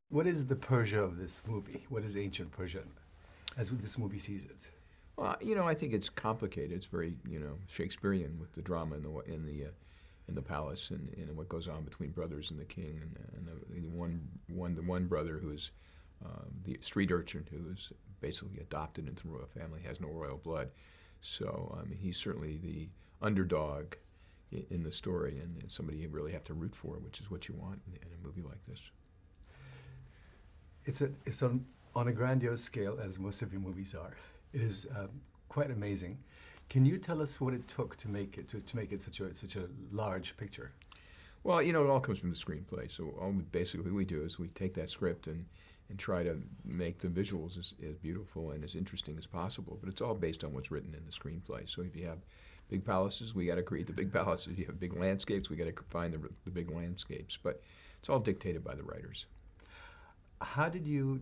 What is the Persia of this movie? What is ancient Persia, as this movie sees it? Well, I think it's complicated. It's very, Shakespearean with the drama in the palace and what goes on between brothers and the king and the one brother who's the street urchin who is basically adopted into the royal family, has no royal blood. So he's certainly the underdog in the story and somebody you really have to root for, which is what you want in a movie like this. It's on a grandiose scale, as most of your movies are. It is quite amazing. Can you tell us what it took to make it such a large picture? Well, it all comes from the screenplay. So basically we do is we take that script and try to make the visuals as beautiful and as interesting as possible. But it's all based on what's written in the screenplay. So if you have big palaces, we got to create the big palaces. If you have big landscapes, we got to find the big landscapes. But it's all dictated by the writers. How did you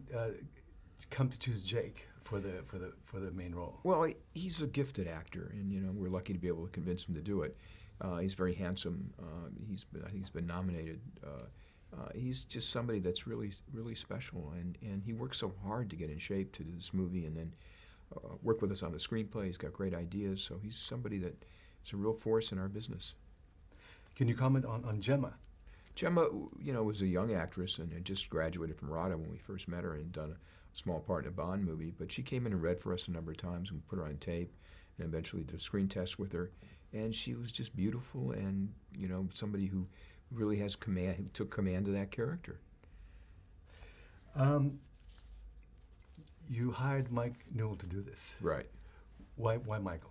come to choose Jake for the main role? Well, he's a gifted actor, and we're lucky to be able to convince him to do it. He's very handsome. I think he's been nominated. He's just somebody that's really, really special, and he worked so hard to get in shape to do this movie, and then work with us on the screenplay. He's got great ideas, so he's somebody that is a real force in our business. Can you comment on Gemma? Gemma, was a young actress and had just graduated from RADA when we first met her and done a small part in a Bond movie. But she came in and read for us a number of times, and we put her on tape and eventually did a screen test with her. And she was just beautiful and, somebody who really has command, who took command of that character. You hired Mike Newell to do this. Right. Why Michael?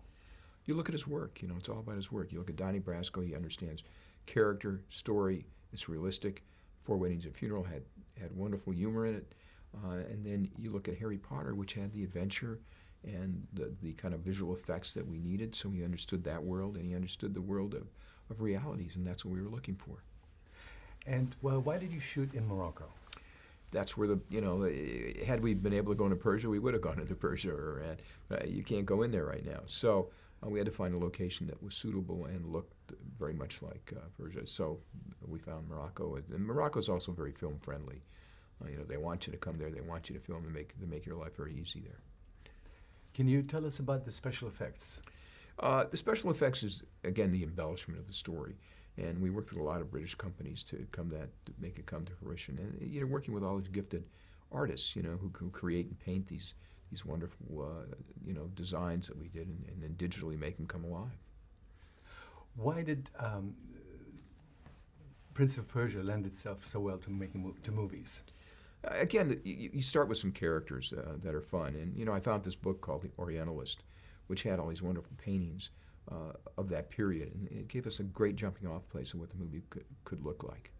You look at his work, it's all about his work. You look at Donnie Brasco, he understands character, story, it's realistic. Four Weddings and a Funeral had wonderful humor in it. And then you look at Harry Potter, which had the adventure and the kind of visual effects that we needed, so he understood that world, and he understood the world of realities, and that's what we were looking for. And, why did you shoot in Morocco? That's where had we been able to go into Persia, we would have gone into Persia, but you can't go in there right now. So we had to find a location that was suitable and looked very much like Persia. So we found Morocco, and Morocco is also very film friendly. They want you to come there, they want you to film and make your life very easy there. Can you tell us about the special effects? The special effects is, again, the embellishment of the story. And we worked with a lot of British companies to make it come to fruition. And working with all these gifted artists, who create and paint these wonderful, designs that we did, and then digitally make them come alive. Why did Prince of Persia lend itself so well to making to movies? Again, you start with some characters that are fun, and I found this book called The Orientalist, which had all these wonderful paintings of that period, and it gave us a great jumping off place of what the movie could look like.